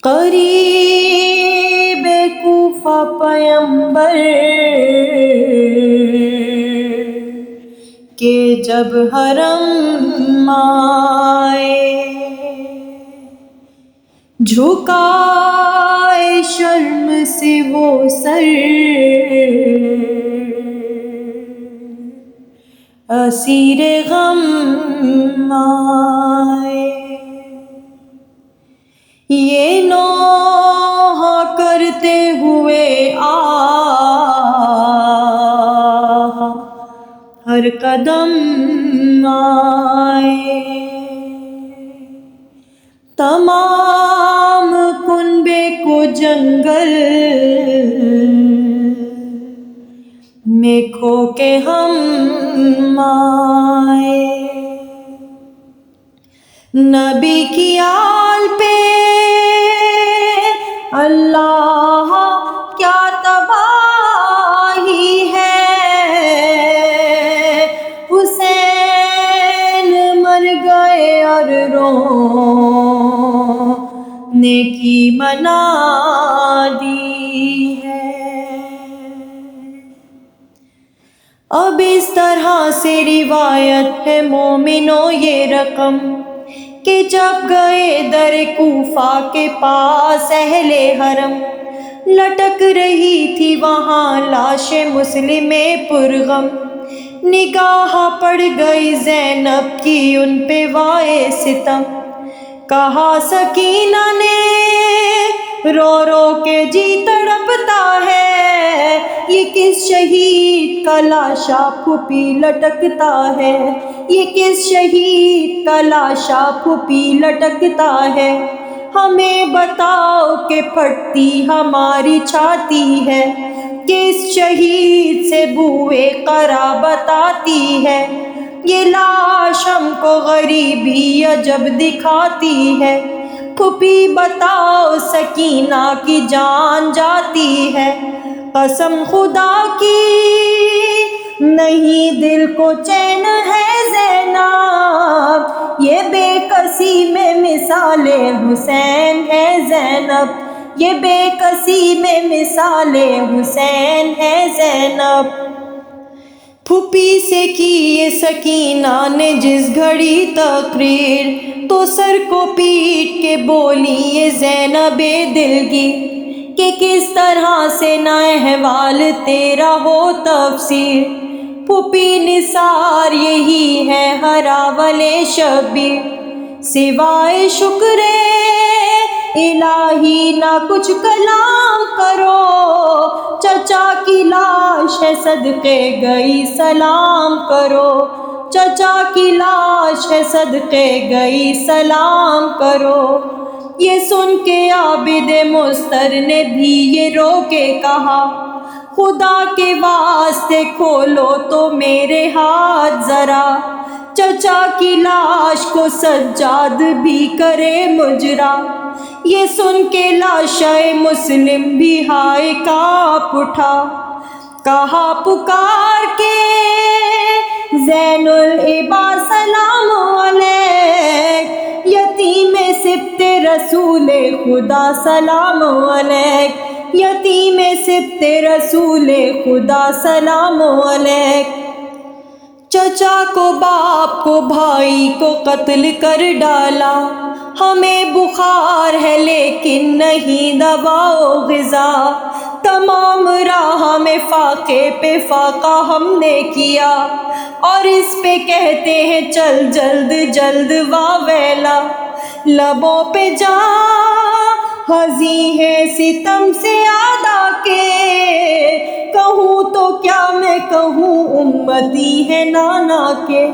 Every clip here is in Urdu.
قریب کوفہ پیمبر کہ جب حرم آئے، جھکائے شرم سے وہ سر، اسیر غم آئے۔ یہ نوح کرتے ہوئے آہ ہر قدم آئے، تمام کنبے کو جنگل میں کھو کے ہم آئے۔ نبی کی آل پہ اللہ کیا تباہی ہے، حسین مر گئے اور رونے کی منادی ہے۔ اب اس طرح سے روایت ہے مومنوں یہ رقم کہ جب گئے در کوفہ کے پاس اہل حرم، لٹک رہی تھی وہاں لاش مسلم پرغم، نگاہ پڑ گئی زینب کی ان پہ وائے ستم، کہا سکینہ نے رو رو کے جی تڑپتا ہے، یہ کس شہید کا لاشا پھوپھی لٹکتا ہے، یہ کس شہید کا لاشا پھوپھی لٹکتا ہے، ہمیں بتاؤ کہ پھٹتی ہماری چھاتی ہے، کس شہید سے بوئے قرابت آتی ہے، یہ لاش ہم کو غریبی عجب دکھاتی ہے، پھوپھی بتاؤ سکینہ کی جان جاتی ہے، قسم خدا کی نہیں دل کو چین ہے زینب، یہ بے کسی میں مثال حسین ہے زینب، یہ بے کسی میں مثال حسین ہے زینب۔ پھوپھی سے کی یہ سکینہ نے جس گھڑی تقریر، تو سر کو پیٹ کے بولی یہ زینب دلگیر، کہ کس طرح سے نہ احوال تیرا ہو تفسیر، پھوپھی نثار یہی ہے ہراول شبیر، سوائے شکر الہی نہ کچھ کلام کرو، چچا کی لاش ہے صدقے گئی سلام کرو، چچا کی لاش ہے صدقے گئی سلام کرو۔ یہ سن کے عابد مستر نے بھی یہ رو کے کہا، خدا کے واسطے کھولو تو میرے ہاتھ ذرا، چچا کی لاش کو سجاد بھی کرے مجرا۔ یہ سن کے لاشِ مسلم بھی ہائے کانپ اٹھا، کہا پکار کے زین العبا سلام علیک، یتیم سبط رسول خدا سلام علیک، یتیم سبط رسول خدا سلام علیک۔ چچا کو باپ کو بھائی کو قتل کر ڈالا، ہمیں بخار ہے لیکن نہیں دوا و غذا، تمام راہ میں فاقے پہ فاقہ ہم نے کیا، اور اس پہ کہتے ہیں چل جلد جلد واویلا، لبوں پہ جاں ہنسی ہے ستم سے ادا کے، کہوں تو کیا میں کہوں امتی ہے نانا کے،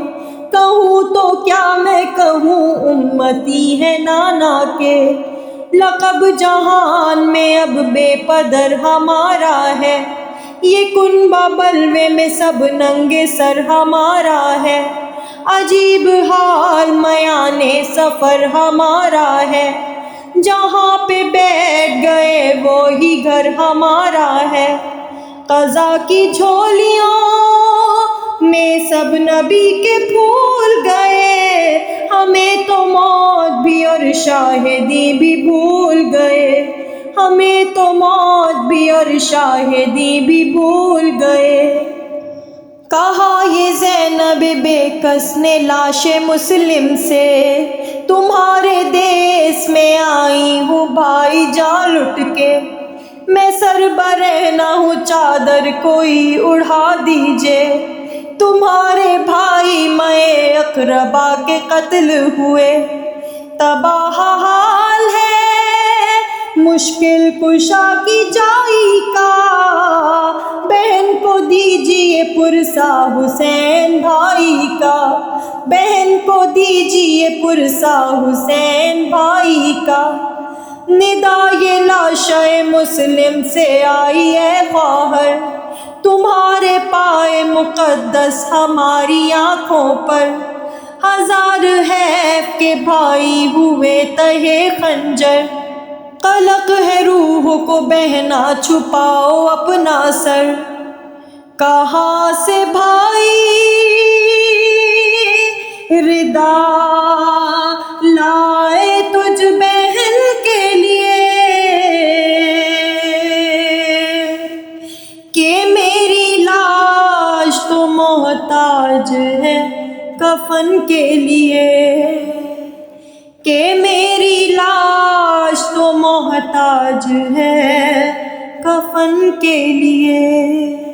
کہوں تو کیا میں کہوں امتی ہے نانا کے، لقب جہان میں اب بے پدر ہمارا ہے، یہ کنبہ بلوے میں سب ننگے سر ہمارا ہے، عجیب حال میانے سفر ہمارا ہے، جہاں پہ بیٹھ گئے وہی گھر ہمارا ہے، قضا کی جھولیوں میں سب نبی کے پھول گئے، ہمیں تو موت بھی اور شاہدی بھی بھول گئے، ہمیں تو موت بھی اور شاہدی بھی بھول گئے۔ کہا یہ زینب بے کس نے لاش مسلم سے، تمہارے دیس میں آئی ہوں بھائی جان لٹ کے، میں سر برہنہ ہوں چادر کوئی اڑا دیجئے، تمہارے بھائی میں اقربا کے قتل ہوئے، تباہ حال ہے مشکل کشا کی جائی کا، بہن کو دیجئے پرسا حسین بھائی کا، بہن کو دیجئے پرسا حسین بھائی کا، ندا یہ لاشِ مسلم سے آئی ہے خواہر، تمہارے پائے مقدس ہماری آنکھوں پر، ہزار حیف کے بھائی ہوئے تہے خنجر، قلق ہے روح کو بہنا چھپاؤ اپنا سر، کہاں سے بھائی ردا لائے تجھ بہن کے لیے، کہ میری لاش تو محتاج ہے کفن کے لیے، کہ میری لاش تو محتاج ہے کفن کے لیے۔